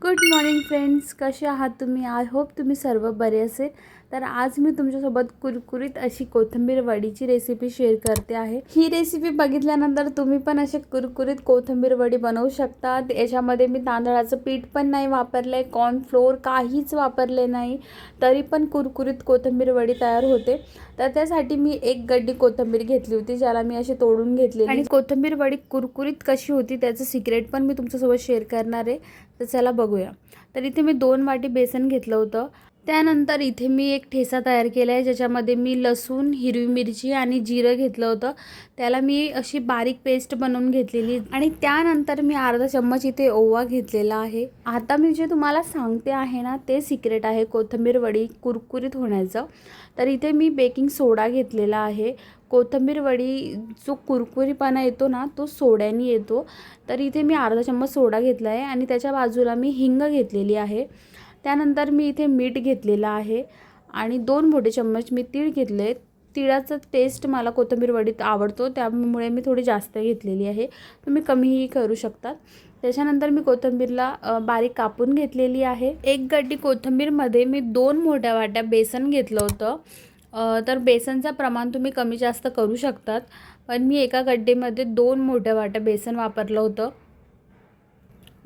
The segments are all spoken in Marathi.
गुड मॉर्निंग फ्रेंड्स, कसे आहात तुम्ही? आय होप तुम्ही सर्व बरे असेल. तर आज मी तुमच्यासोबत कुरकुरीत अशी कोथिंबीर वडीची रेसिपी शेअर करते आहे. ही रेसिपी बघितल्यानंतर तुम्ही पण असे कुरकुरीत कोथिंबीर वडी बनवू शकता. याच्यामध्ये मी तांदळाचं पीठ पण नाही वापरलं आहे, कॉर्नफ्लोअर काहीच वापरले नाही, तरी पण कुरकुरीत कोथिंबीर वडी तयार होते. तर त्यासाठी मी एक गड्डी कोथिंबीर घेतली होती, ज्याला मी अशी तोडून घेतली आणि कोथिंबीर वडी कुरकुरीत कशी होती त्याचं सिक्रेट पण मी तुमच्यासोबत शेअर करणार आहे. तर चला बघूया. तर इथे मी 2 वाटी बेसन घेतलं होतं. त्यानंतर इथे मी एक ठेसा तयार केला आहे, ज्याच्यामध्ये मी लसूण, हिरवी मिरची आणि जिरं घेतलं होतं. त्याला मी अशी बारीक पेस्ट बनवून घेतलेली आणि त्यानंतर मी अर्धा चम्मच इथे ओवा घेतलेला आहे. आता मी जे तुम्हाला सांगते आहे ना, ते सिक्रेट आहे कोथिंबीर वडी कुरकुरीत होण्याचं. तर इथे मी बेकिंग सोडा घेतलेला आहे. कोथिंबीर वडी जो कुरकुरीपणा येतो ना, तो सोड्याने येतो. तर इथे मी अर्धा चम्मच सोडा घेतला आहे आणि त्याच्या बाजूला मी हिंग घेतलेली आहे. त्यानंतर मी इथे मीठ घेतलेलं आहे आणि 2 मोठे चम्मच मी तीळ घेतले. तिळाचा टेस्ट मला कोथिंबीर वडीत आवडतो, त्यामुळे मी थोडी जास्त घेतलेली आहे. तुम्ही कमीही करू शकतात. त्याच्यानंतर मी कोथिंबीरला बारीक कापून घेतलेली आहे. एक गड्डी कोथिंबीरमध्ये मी 2 मोठ्या वाट्या बेसन घेतलं होतं. तर बेसनचं प्रमाण तुम्ही कमी जास्त करू शकतात, पण मी एका गड्डेमध्ये 2 मोठ्या वाट्या बेसन वापरलं होतं.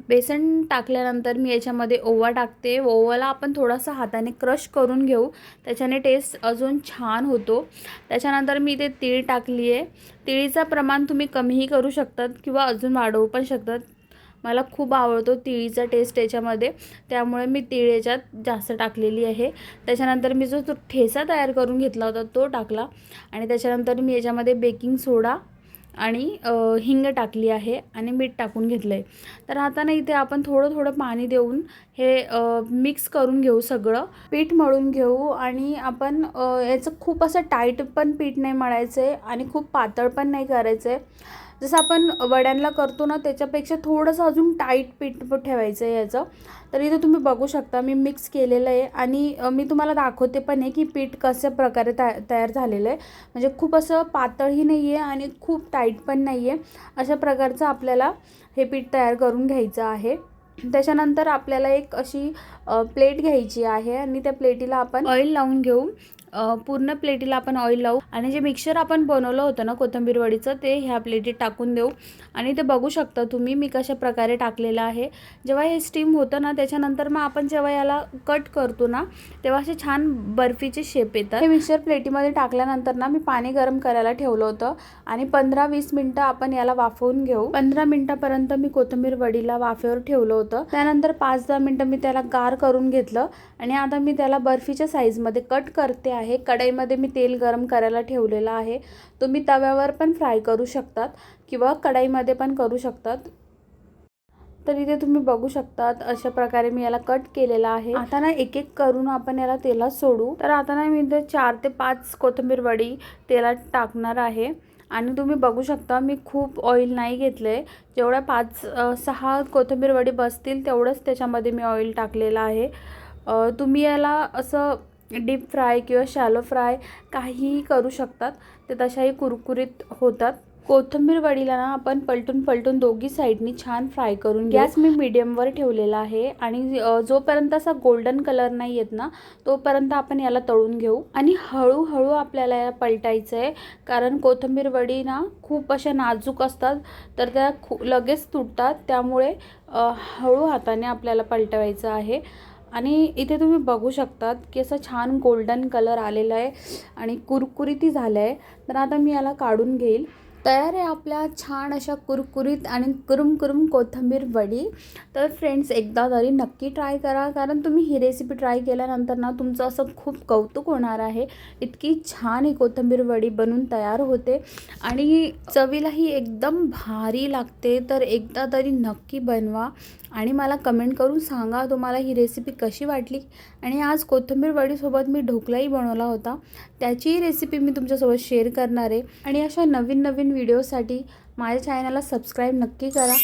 बेसन टाकल्यानंतर मी याच्यामध्ये ओवा टाकते. ओव्याला आपण थोडासा हाताने क्रश करून घेऊ, त्याच्याने टेस्ट अजून छान होतो. त्याच्यानंतर मी इथे तीळ टाकली आहे. तिळीचं प्रमाण तुम्ही कमीही करू शकतात किंवा अजून वाढवू पण शकतात. मला खूप आवडतो तिळीचा टेस्ट याच्यामध्ये, त्यामुळे मी तीळ याच्यात जास्त टाकलेली आहे. त्याच्यानंतर मी जो ठेसा तयार करून घेतला होता तो टाकला आणि त्याच्यानंतर मी याच्यामध्ये बेकिंग सोडा आणि हिंग टाकली आहे आणि मीठ टाकून घेतलं आहे. तर आता ना इथे आपण थोडं थोडं पाणी देऊन हे मिक्स करून घेऊ, सगळं पीठ मळून घेऊ. आणि आपण याचं खूप असं टाईट पण पीठ नाही मळायचं आहे आणि खूप पातळ पण नाही करायचं आहे. जसं आपण वड्यांना करतो ना, त्याच्यापेक्षा थोडंसं अजून टाईट पीठ ठेवायचं आहे याचं. तर इथे तुम्ही बघू शकता मी मिक्स केलेलं आहे आणि मी तुम्हाला दाखवते पण आहे की पीठ कशा प्रकारे तयार झालेलं आहे. म्हणजे खूप असं पातळही नाही आहे आणि खूप टाईट पण नाही आहे. अशा प्रकारचं आपल्याला हे पीठ तयार करून घ्यायचं आहे. त्याच्यानंतर आपल्याला एक अशी प्लेट घ्यायची आहे आणि त्या प्लेटीला आपण ऑइल लावून घेऊ. पूर्ण प्लेटीला आपण ऑइल लावू आणि जे मिक्सचर आपण बनवलं होतं ना कोथिंबीर वडीचं, ते ह्या प्लेटीत टाकून देऊ. आणि ते बघू शकता तुम्ही मी कशा प्रकारे टाकलेलं आहे. जेव्हा हे स्टीम होतं ना, त्याच्यानंतर मग आपण जेव्हा याला कट करतो ना, तेव्हा असे छान बर्फीचे शेप येतात. हे मिक्सचर प्लेटीमध्ये टाकल्यानंतर ना मी पाणी गरम करायला ठेवलं होतं आणि 15-20 मिनटं आपण याला वाफवून घेऊ. 15 मिनटापर्यंत मी कोथिंबीर वडीला वाफेवर ठेवलं होतं. त्यानंतर 5-10 मिनटं मी त्याला गार करून घेतलं आणि आता मी त्याला बर्फीच्या साईजमध्ये कट करते आहे. कढईमध्ये मी तेल गरम करायला ठेवलेलं आहे. तुम्ही तव्यावर पण फ्राय करू शकतात किंवा कढईमध्ये पण करू शकतात. तर इथे तुम्ही बघू शकतात अशा प्रकारे मी याला कट केलेला आहे. आता ना एक एक करून आपण याला तेलात सोडू. तर आता ना मी इथे 4 ते 5 कोथिंबीर वडी तेलात टाकणार आहे आणि तुम्ही बघू शकता मी खूप ऑइल नाही घेतलं आहे. जेवढ्या 5-6 कोथिंबीर वडी बसतील तेवढंच त्याच्यामध्ये मी ऑइल टाकलेलं आहे. तुम्ही याला असं डीप फ्राय किंवा शॅलो फ्राय काहीही करू शकतात, ते तशाही कुरकुरीत होतात. कोथिंबीर वडीला ना आपण पलटून दोघी साईडनी छान फ्राय करून गॅस मी मीडियमवर ठेवलेला आहे आणि जोपर्यंत असा गोल्डन कलर नाही येत ना, तोपर्यंत आपण याला तळून घेऊ. आणि हळूहळू आपल्याला या पलटायचं आहे, कारण कोथिंबीर वडी ना खूप अशा नाजूक असतात, तर त्या लगेच तुटतात. त्यामुळे हळू हाताने आपल्याला पलटवायचं आहे. आणि इथे तुम्ही बघू शकतात की असं छान गोल्डन कलर आलेला आहे आणि कुरकुरीतही झालं आहे. तर आता मी याला काढून घेईल. तयार आहे आपल्या छान अशा कुरकुरीत आणि कुरुम कोथिंबीर वडी. तर फ्रेंड्स, एकदा तरी नक्की ट्राय करा, कारण तुम्ही ही रेसिपी ट्राय केल्यानंतर ना तुमचं असं खूप कौतुक होणार आहे. इतकी छान ही कोथिंबीर वडी बनून तयार होते आणि चवीलाही एकदम भारी लागते. तर एकदा तरी नक्की बनवा आणि मला कमेंट करून सांगा तुम्हाला ही रेसिपी कशी वाटली. आणि आज कोथिंबीर वडीसोबत मी ढोकलाही बनवला होता, त्याची रेसिपी मी तुमच्यासोबत शेअर करणार आहे. आणि अशा नवीन व्हिडिओसाठी माझ्या चॅनलला सबस्क्राईब नक्की करा.